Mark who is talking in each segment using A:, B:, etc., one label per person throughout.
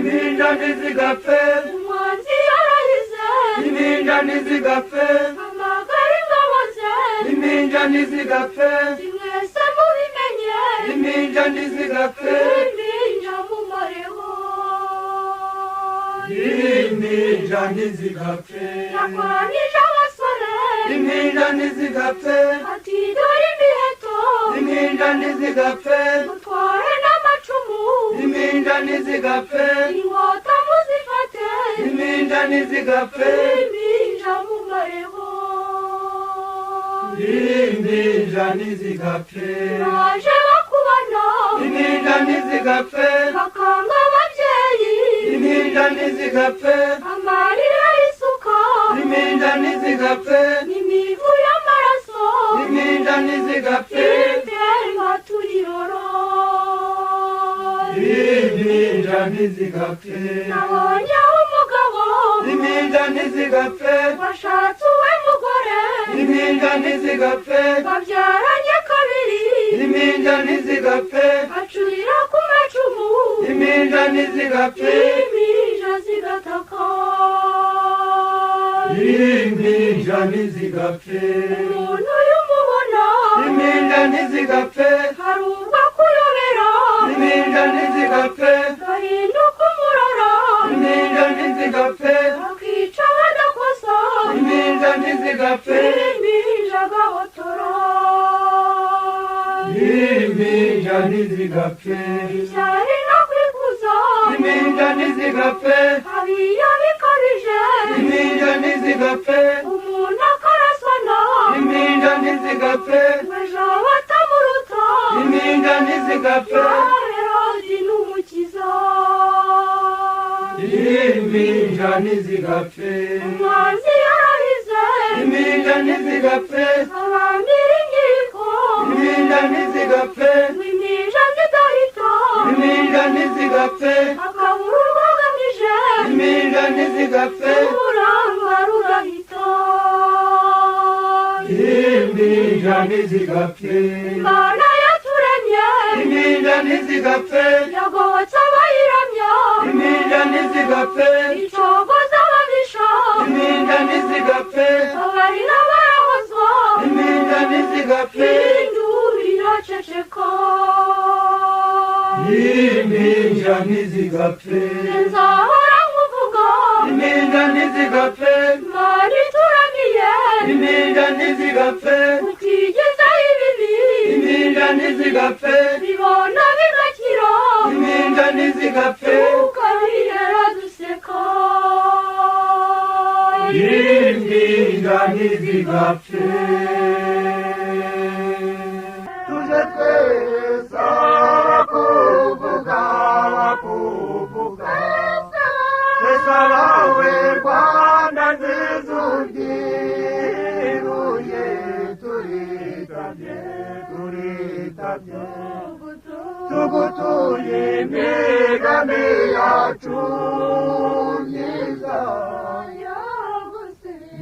A: impinja ntizigapfe
B: umwanzi yarahize
A: impinja ntizigapfe
B: amagara ingabo ze
A: impinja ntizigapfe
B: mwese mubimenye
A: impinja ntizigapfe
B: impinja mumareho
A: impinja ntizigapfe
B: yakoranije abasore
A: impinja ntizigapfe
B: ati dore imiheto
A: impinja ntizigapfe
B: mutware n'amacumu
A: impinja ntizigapfe
B: inkota muzifate
A: impinja ntizigapfe
B: impinja mumareho
A: impinja ntizigapfe
B: baje bakubona
A: impinja ntizigapfe
B: bakanga ababyeyi
A: impinja ntizigapfe
B: amarira y'isuka
A: impinja ntizigapfe
B: n'imivu y'amaraso
A: impinja ntizigapfe
B: imberwa turiroro
A: impinja ntizigapfe
B: nabonye umugabo
A: impinja ntizigapfe
B: washatse uwe mugore
A: impinja ntizigapfe
B: babyaranye kabiri
A: impinja ntizigapfe
B: acurira ku macumu
A: impinja ntizigapfe
B: impinja zigataka
A: impinja ntizigapfe
B: umuntu y'umubona
A: impinja ntizigapfe
B: hari urwa kuyobera
A: impinja ntizigapfe
B: gahinduka umurora
A: impinja ntizigapfe
B: bakica badakosa
A: impinja ntizigapfe
B: impinja gahotora
A: impinja ntizigapfe
B: byari no kwikuza
A: impinja ntizigapfe
B: hariya bikabije
A: impinja ntizigapfe
B: umuntu akarasana
A: impinja ntizigapfe
B: ejo batamuruta
A: impinja ntizigapfe
B: herodi n'umukiza
A: impinja ntizigapfe
B: umwanzi yarahize
A: impinja ntizigapfe
B: abambira inkiko
A: impinja ntizigapfe
B: impinja zidahita
A: impinja ntizigapfe
B: akabura urwagamije
A: impinja ntizigapfe
B: uranga rurahita
A: impinja ntizigapfe
B: imana yaturemye
A: impinja ntizigapfe
B: yagobotse abayiramya
A: impinja ntizigapfe
B: icogoza ababisha
A: impinja ntizigapfe
B: abarira barahozwa
A: impinja ntizigapfe
B: induru iraceceka
A: impinja ntizigapfe
B: nzahora nkuvuga
A: impinja ntizigapfe
B: imana ituramiye
A: impinja ntizigapfe
B: utigeze ibibi
A: impinja ntizigapfe
B: bibona bigakira
A: impinja ntizigapfe
B: ukabirera duseka
A: impinja ntizigapfe tuje twese kuvuga twese abawe Rwanda nziza ubyiruye turitabye tugutuye imigambi yacu myiza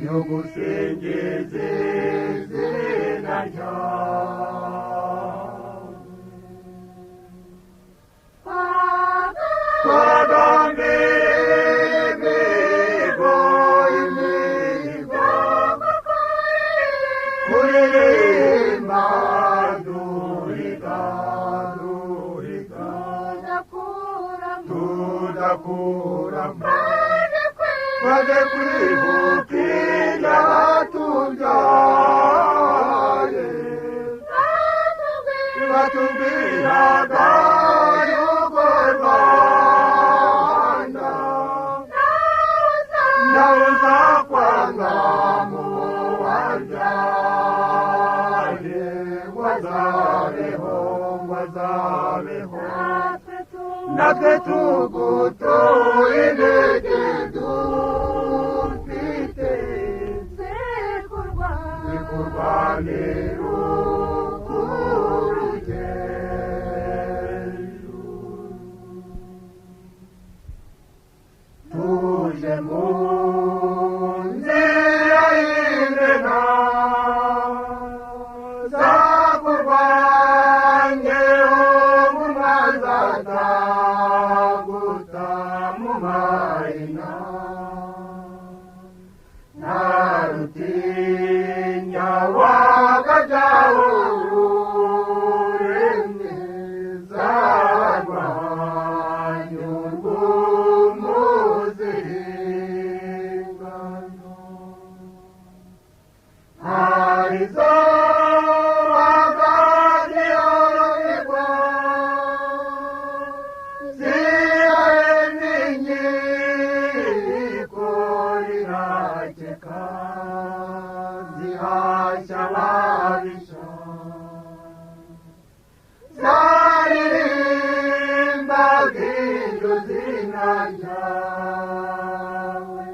A: yo gusingiza izina ryawe twagambiriye imihigo kuririmba duhiga tudakuramo twaje kwibuka ibyatubyaye batubwiraga yuko Rwanda nawe uzakwanga mu wabyaye wazabeho natwe tugutuye intege dufite zikurwanira urugendo tuje mu nzira y'imena zakurwanyeho mu mwanzata marina narutinya wakajaho uremeza rwanyurw'umuzingano harizo wagadiyororerwa zihashya ababisha zaririmbaga iryo zina ryawe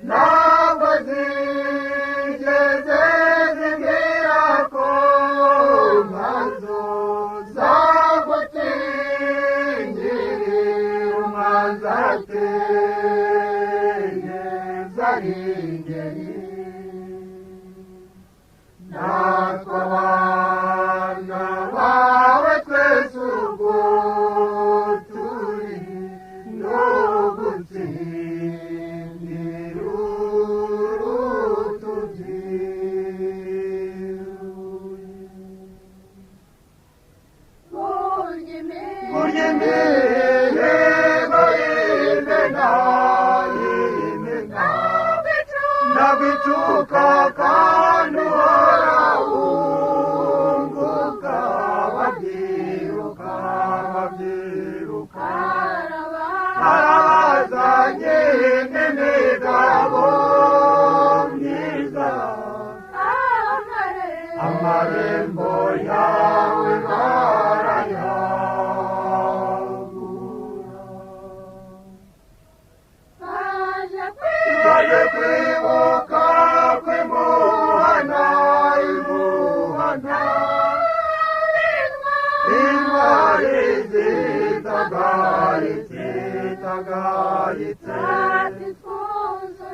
A: ntabwo zigeze zibwira ko nkazo zagutingirira umwanzi ateye zaringeri natwe abana bawe twese ubwo turi no gutsindira urutubyiruye burya imirego y'imena ntabwo icuka kandi uhora wunguka babyiruka harabazanye n'imigabo myiza amarembo yawe barayagura baje kwibuka kwimuhana intwari zitagaritse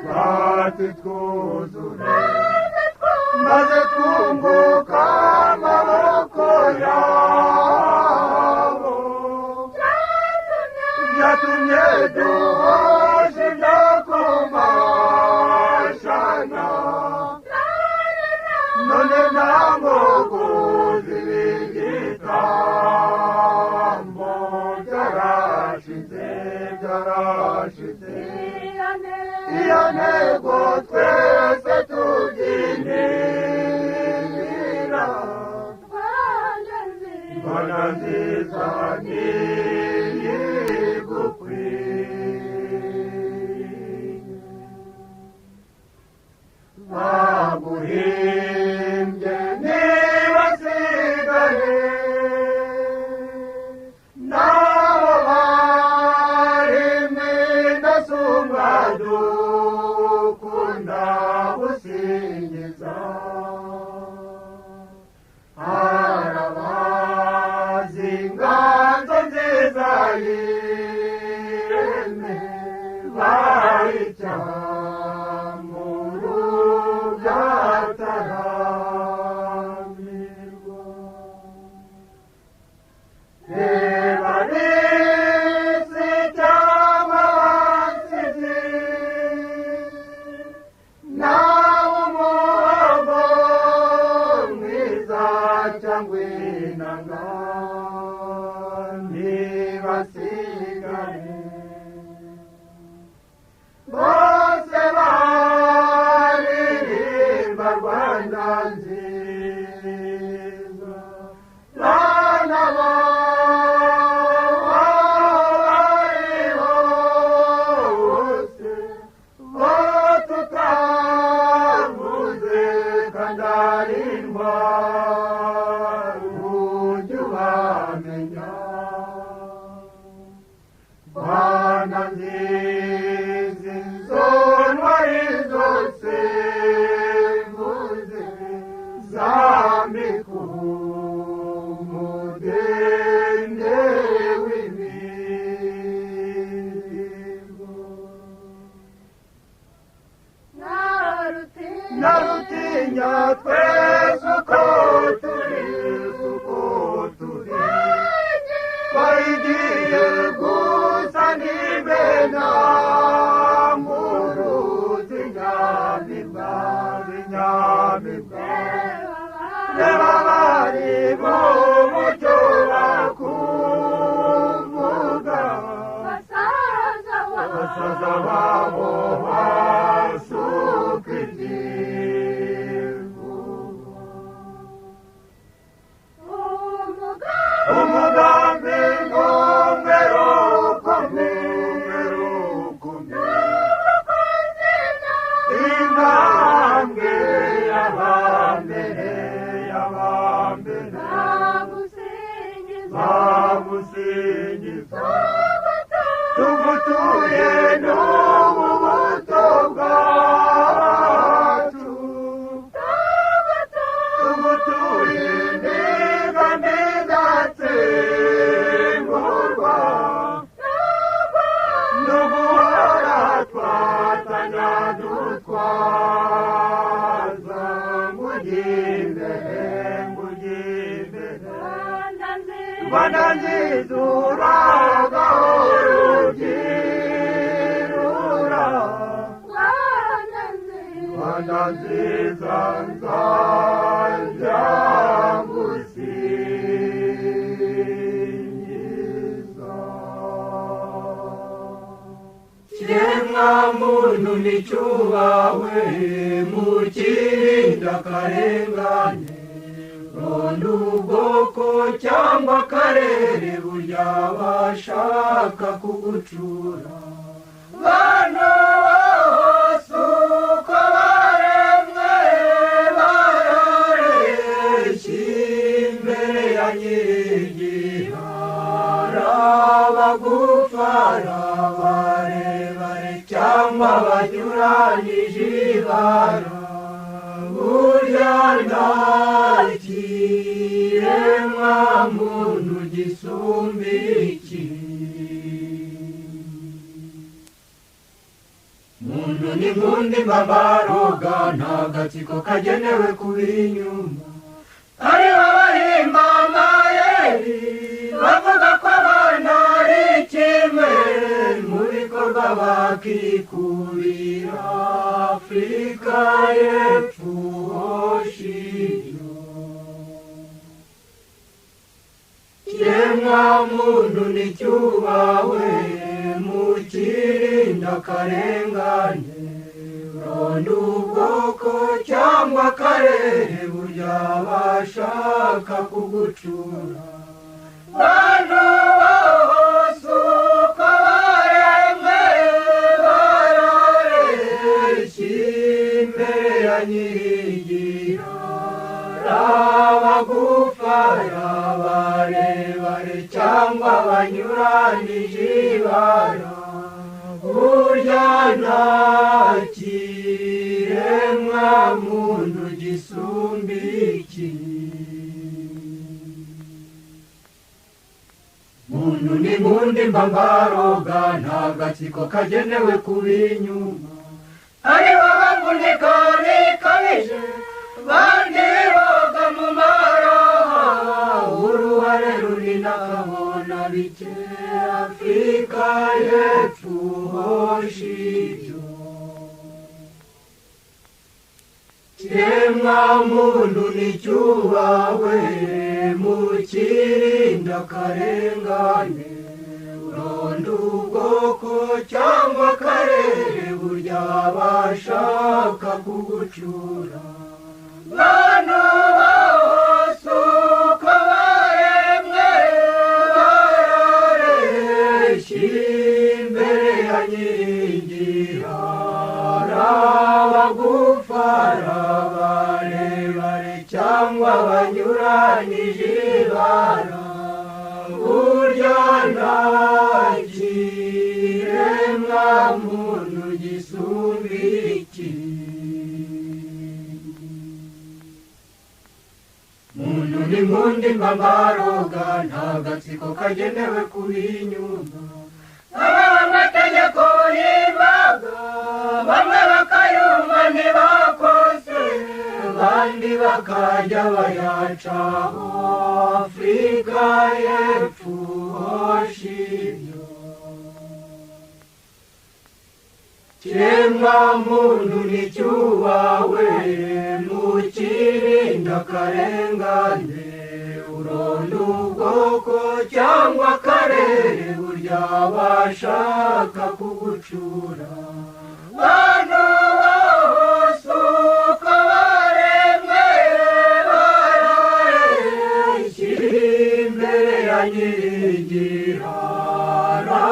A: bati twuzure maze twunguka amaboko yabo byatumye duhosha ibyo kumashana none ntabwo z'ibigitambo byarashize iyo ntego twese tubyinira Rwanda nziza ntiyigukwiye baguhimbye ntibasigaye nabo barimwe ndasumba dukunda gusingiza harabazi inganzo nziza y'ireme bayicyamuru byataramirwa reba n'isi cyangwa abasizi nawe umuhogo mwiza cyangwa inanga ntibasigaye bose baririmba Rwanda nziza bana bari hose bo tutavuze kandi ari intwari ujye ubamenya Rwanda nziza izo ntwari zose mvuze zambika umudende w'imihigo narutinya twese uko turi twagiye gusa n'imena bari mu mucyo bakuvuga basaza babo basuka ibyivugo umugambi ngomero intambwe y'abambere bagusingiza tugutuye n'ubu buto bwacu tugutuye imigambi idatsimburwa n'uguhora twatanya dutwaza ngugindere Rwanda nziza uragahora ugirura Rwanda nziza nzajya ngusingiza kiremwa muntu nicyubawe mukirinda akarengane ronda ubwoko cyangwa akarere burya bashaka kugucura bano bose uko baremwe barareshya imbere ya nyirigihara bagupfara barebare cyangwa banyuranyije ibara burya ntakiremwa muntu gisumba iki muntu ni nkundi mbabaroga nta gatsiko kagenewe kubira inyuma ariho abahimba amayeri bavuga ko abana ari kimwe mu bikorwa bakikubira Afurika y'Epfo hoshiro kiremwa muntu nicyubawe mukirinda akarengane ronda ubwoko cyangwa akarere burya bashaka kugucura bantu bose uko baremwe barareshya imbere ya nyirigihara bagupfara barebare cyangwa banyuranije ibara burya ntakiremwa muntu gisumba iki muntu ni nkundi mbabaroga nta gatsiko kagenewe kubira inyuma aribo bavunika bikabije bandi boga mu maraha uruhare runini akabona bike Afurika y'Epfo hoshibyo kiremwa muntu nicyubawe mukirinda akarengane ronda ubwoko cyangwa akarere burya bashaka kugucura bano bose uko baremwe barareshya imbere ya nyirigihara bagupfara barebare cyangwa banyuranije ibara burya ntakiremwa muntu gisumba iki muntu ni nkundi mbabaroga nta gatsiko kagenewe kubira inyuma amategeko y'imbaga bamwe bakayumva ntibakose abandi bakajya bayacaho Afurika y'Epfo hoshibyo kiremwa muntu nicyubawe mukirinda akarengane uronda ubwoko cyangwa akarere burya bashaka kugucura bantu bose uko baremwe barareshya imbere ya nyirigihara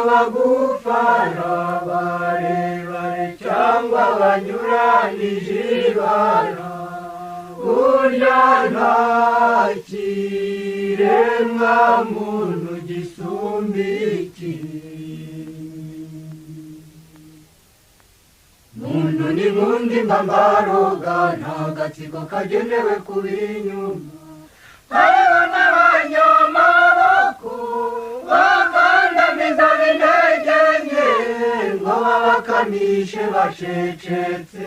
A: bagufara barebare cyangwa banyuranije ibara burya nta kiremwa muntu gisumba ikindi. Muntu ni nk'undi mbambaroga nta gatsiko kagenewe kuba inyuma hariho n'abanyamaboko bakandamiza b'intege nke ngo babakamishe bacecetse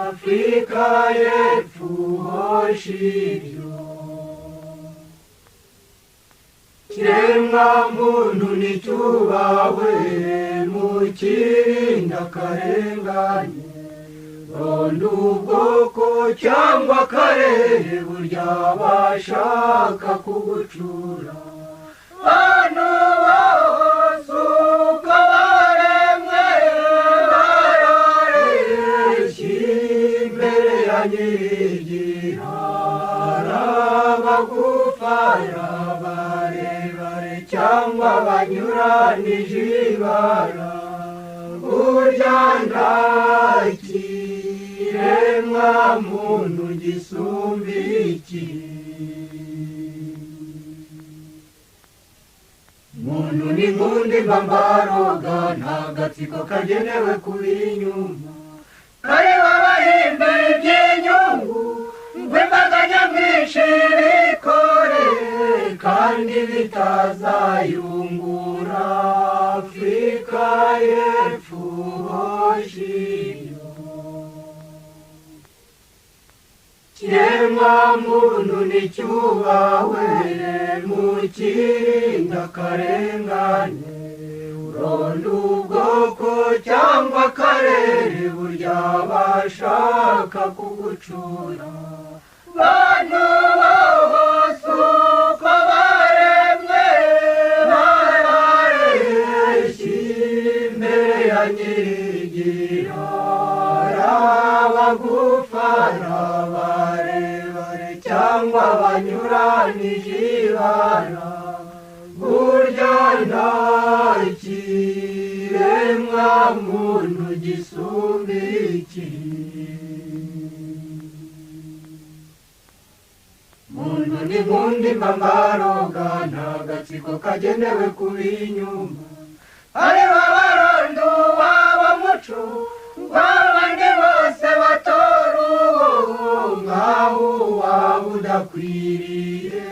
A: Afurika y'Epfo hosha ibyo kiremwa muntu nicyubahwe mu kirinda akarengane ronda ubwoko cyangwa akarere burya bashaka kugucura bantu bose uko baremwe barareshya imbere ya nyirigihara bagufara barebare cyangwa banyuranije ibara burya nta kiremwa muntu gisumba ikindi. Muntu ni nk'undi mbambaroga nta gatsiko kagenewe kuba inyuma kariho abahimbira iby'inyungu ngo imbaga nyamwinshi bikore kandi bitazayungura Afurika y'Epfo hosha ibyo kiremwa muntu nicyubahwe mu kirinda akarengane uronda ubwoko cyangwa akarere burya bashaka kugucura bantu bose uko baremwe barareshya imbere ya nyirigihara bagufara barebare cyangwa banyuranije ibara burya nta kiremwa muntu gisumba ikindi. Muntu ni nk'undi mbambaroga nta gatsiko kagenewe kuba inyuma hariho abaronda uwabo muco w'abandi bose batora uwo nkaho uwaba udakwiriye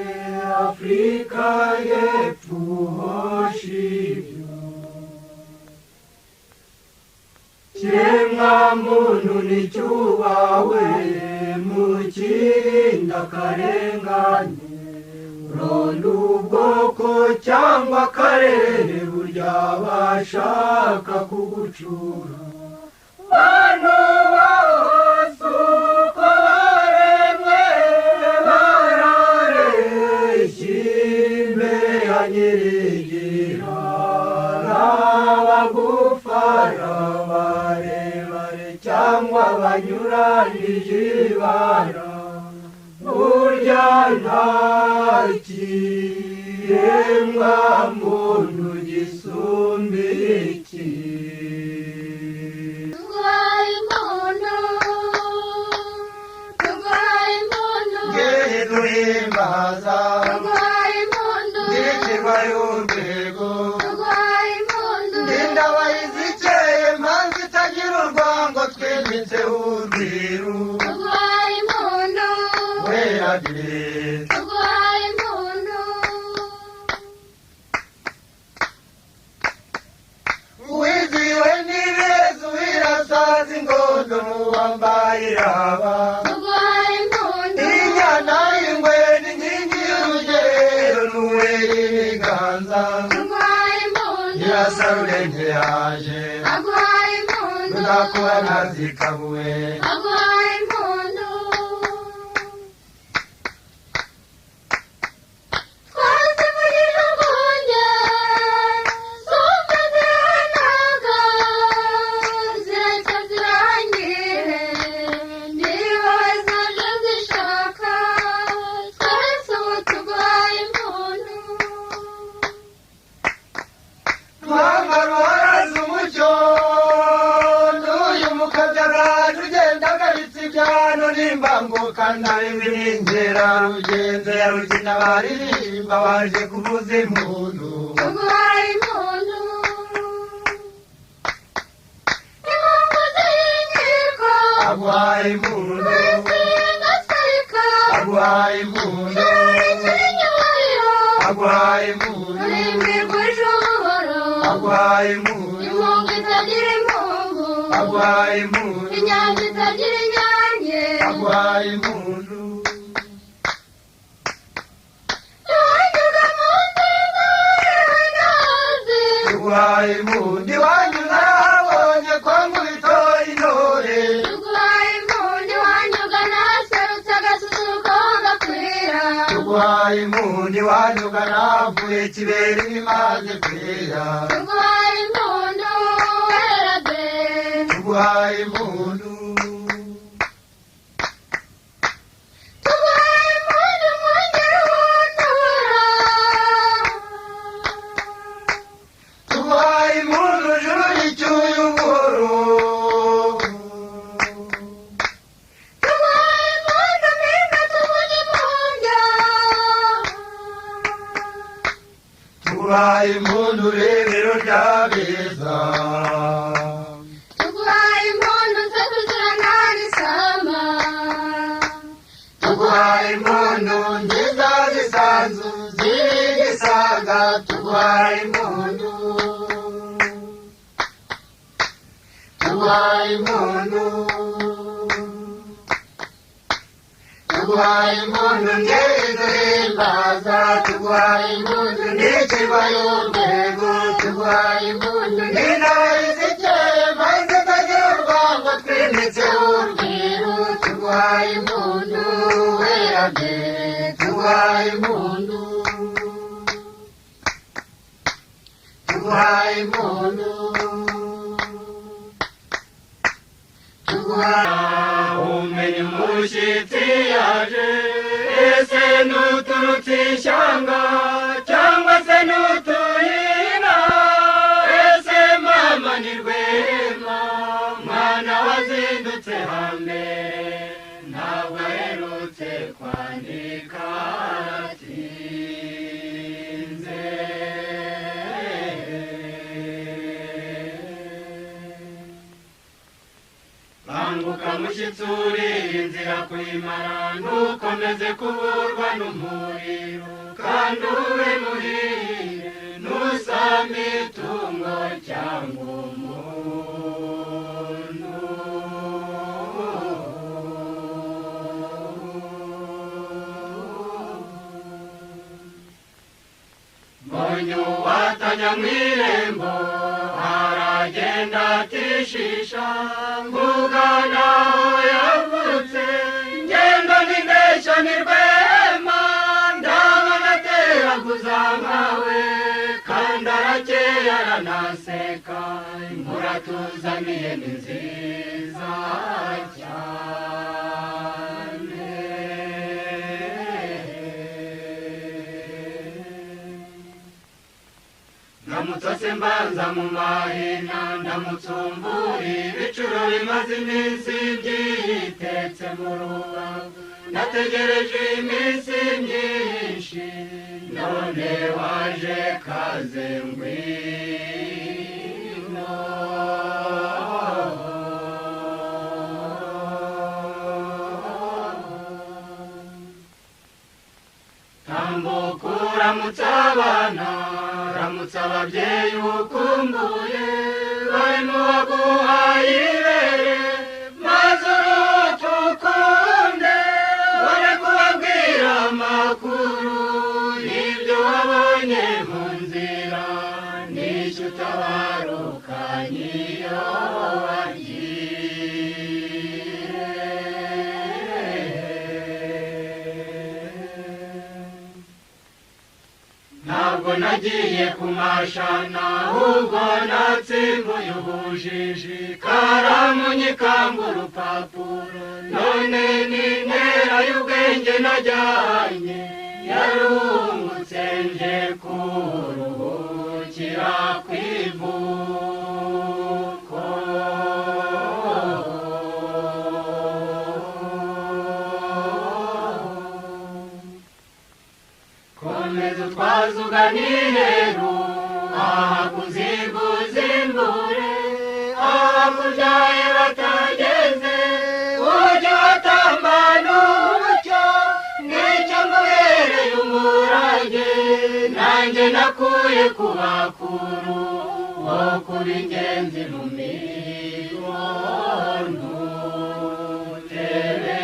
A: Afurika y'Epfo hosha ibyo kiremwa muntu nicyubahwe mu kirinda akarengane uronda ubwoko cyangwa akarere burya bashaka kugucura bantu bose uko baremwe barareshya imbere ya nyirigihara bagufara barebare cyangwa banyuranije ibara burya nta kiremwa muntu gisumba ikindi. Ngeri duhimbaza ndikirwa y'urwego ndindabahizi ikeye mpamvu itagira urwango twimitse urwiru weragire wiziwe n'ibihezo birasaza ingondo wambaye iraba inyana y'ingwe n'inkingi y'urugero n'uwera ibiganza irasarurenge yaje rudakuba nazikabuwe mbanguka ntabimbiringera rugenzo ya rugina baririmba baje kuvuza impundu
B: tuguhaye impundu impundu z'inkiko
A: aguhaye impundu
B: z'ingasarika
A: aguhaye impundu aguhaye impundu
B: urimbirwa ijoro
A: aguhaye impundu
B: impundu itagira impundu
A: aguhaye impundu
B: inyange itagira inyange
A: aguhaye impundu
B: iwanyuga mu nziza y'inazi
A: tuguhaye impundu iwanyu narabonye ko nkubitoye intore
B: tuguhaye impundu iwanyuga naserutse agasusuruko gakwira
A: tuguhaye impundu iwanyu navuye kibera ibimaze kwera
B: tuguhaye impundu wera de
A: tuguhaye impundu
B: tuguhaye impundu mwongere ubuntura
A: tuguhaye impundu juru ricyuye uburo
B: tuguhaye impundu mpinga tuvuge impunga
A: tuguhaye impundu rebero ry'abeza
B: tuguhaye impundu ze kuzirana n'isama
A: tuguhaye impundu nziza zisanzu z'igisaga tuguhaye impundu tuguhaye impundu tuguhaye impundu ngeri duhimbaza tuguhaye impundu n'ikirwa y'urwego tuguhaye impundu n'intare zikeye maze itagira urwango twimitseho urwiru tuguhaye impundu wera de tuguhaye impundu tuguhaye impundu umenye umushyitsi yaje ese n'uturutse ishyanga cyangwa se n'utuyina ese mama ni rwema mwana wazindutse hambere ntabwo aherutse kwandika atinze banguka mushyitsi uri inzira kuyimara ntukomeze kuburwa n'umuriro kandi ube muhire ntusame itungo cyangwa umuntu mbonye uwatanya mu irembo aragenda atishisha ngugana aho yavutse ngendo n'indeshyo ni rwema ndabona ateraguza nkawe kandi arakeye aranaseka imvura tuzaniye ni nziza cyane ndamutse mbanza mu mahina ndamutsumbura ibicuro bimaze iminsi byitetse mu rubavu nategereje iminsi myinshi none waje kaze ngwino tambuka uramutse abana ramutse ababyeyi ukumbuye barimo baguhaye ibere maze urutukunde bari kubabwira amakuru y'ibyo wabonye mu nzira n'icyo utabarukanye iyo ntabwo nagiye kumashana ahubwo natsimbuye ubujiji karamu nyikanga urupapuro none n'intera y'ubwenge najyanye yarungutse nje kuruhukira ku ivuko azuganiheru akuziguzimbure akubyaye batageze ujye watambana umucyo nicyo nguhereye umurage nanjye nakuye ku bakuru wo kuba ingenzi mu mihigo ntutebe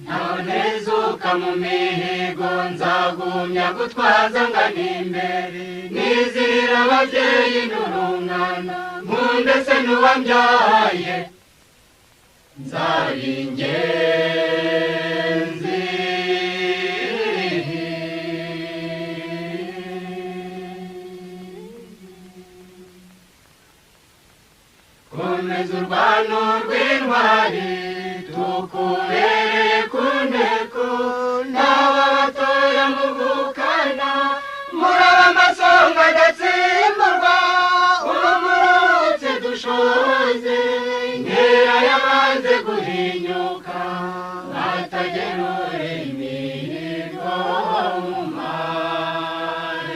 A: ntanezuka mu mihigo nzagumya gutwaza ngana imbere nizihira ababyeyi n'urungano nkunde se n'uwambyaye nzaba ingenzi komeza urwano rw'intwari tukubereye ku nteko n'aba batoya muvukana muraba amasonga adatsimburwa ubu murutse dushoze inkera yabanze guhinyuka batagerure imihigo mu marina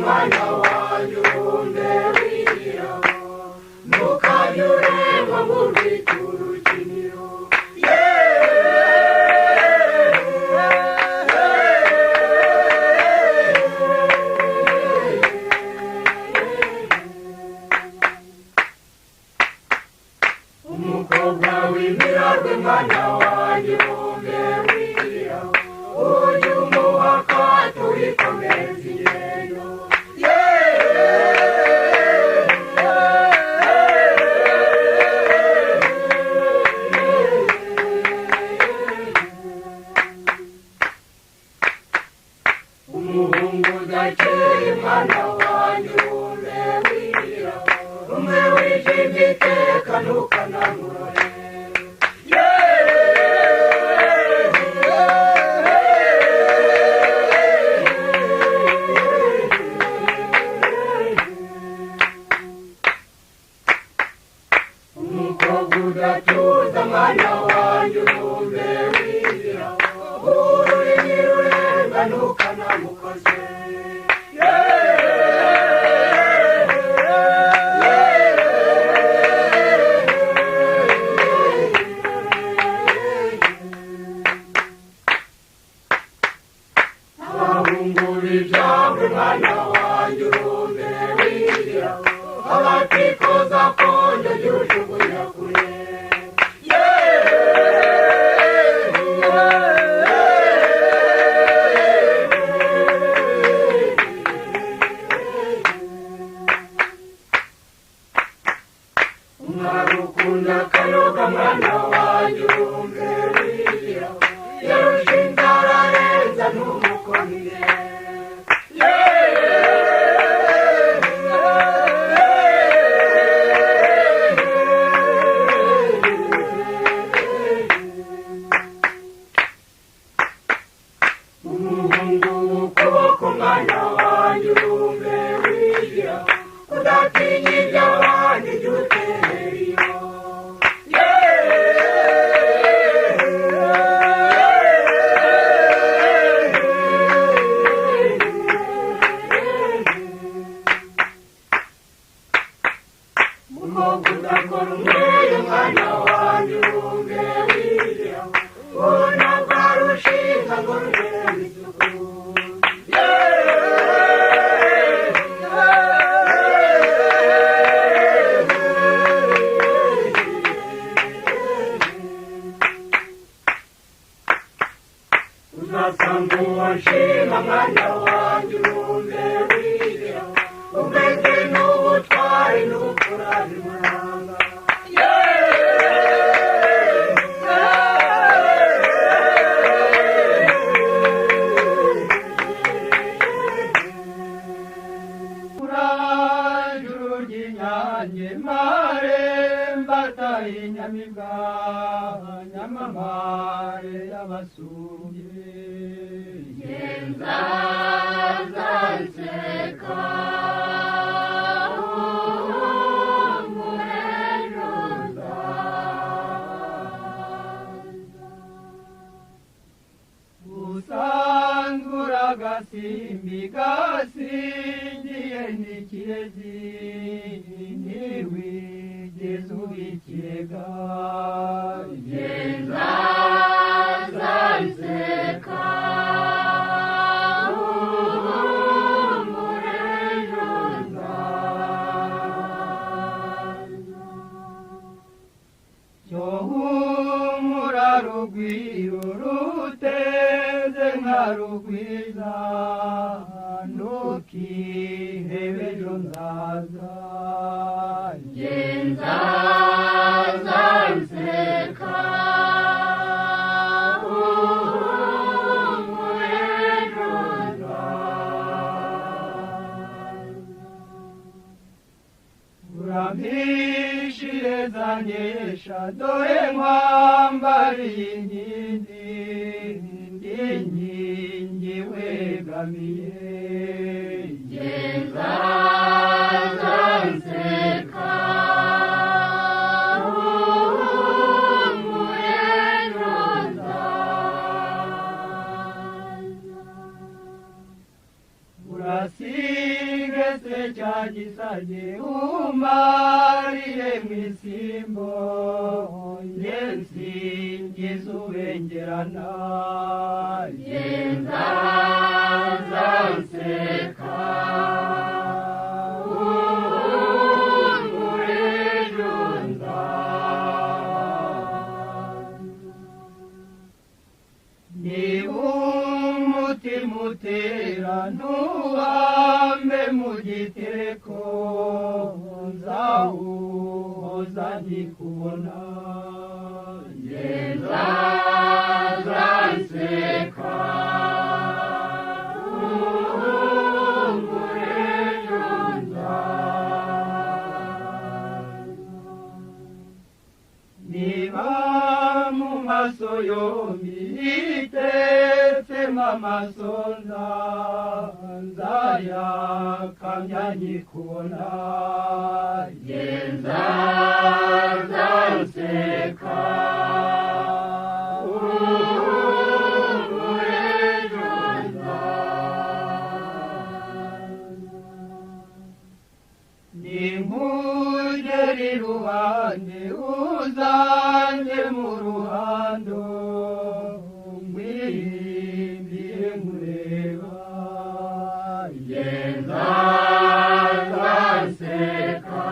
A: mwana wanjye ukunde wirira ntukanyuremo mu rwiturukiniro umukobwa w'imirarwe mwana wanjye ukunde wirira ujye umuha akato wikomeza ingendo umuhungu udakeye mwana wanjye umwe wirira umwe wijimye iteka ntukanamurore umukobwa udatuza mwana wanjye umwe wirira ururimi rurenga ntukanamukoze abahungu b'ibyawe mwana wanjye umwe wirira abatikoza konje jujugunya kure umwarukunda kayoga mwana wanjye umwe wirira yarusha inzara arenza n'umukomire umuhungu w'ukuboko mwana wanjye umwe wirira udatinya iby'abandi jya utera iyo umukobwa udakora umweyo mwana wanjye umwe wirira ubona bwa rushinga ngo rugere isuku uzasanga uwashima mwana wanjye umwe wirira umeze n'ubutwari n'ukurari muranga urajuru ry'inyange mare mbataye inyamibwa nyamamare y'abasumbye zazanseka usangura agasimbi gasingiye n'ikirezi ntiwigeze ubikirega genza zanseka rugwiro ruteze nka rugwiza ntukihebe ejo nzaza genza zanseka uramishire zanyesha dore nkwambariye inkindi ndi inkingi wegamiye genza zanseka urasige se cya gisage umarire mu isimbo nge nsingiza ubengerana genza zanseka umutima utera ntuhambe mu gitereko nzawuhoza nkikubona genza zanseka niba mu maso yombi itetsemo amasonza nzayakamya nkikubona genza zanseka ninkugera iruhande uzanjye mu ruhando ngwirimbire nkureba genza zanseka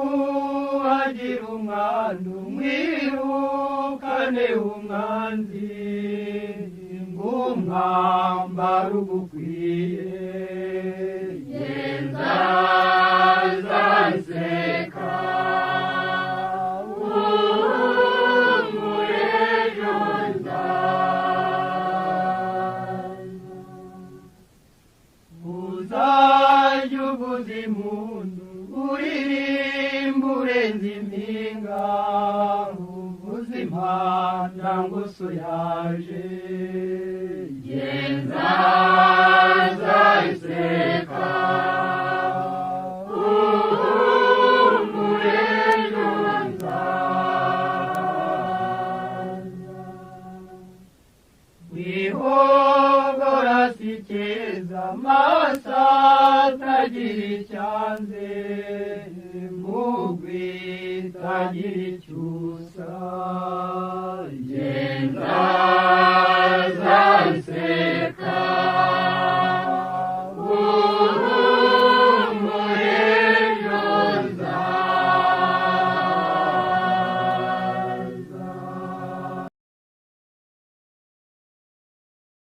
A: nzakuhagira umwandu mwirukane umwanzi ngumwambaro ugukwiye genza zanseka uzajya uvuza impundu uririmba urenze impinga uvuza impanda ngo so yaje genza zanseka wihogora si keza amasa atagira icyanze mugwi itagira icyusa genza zanseka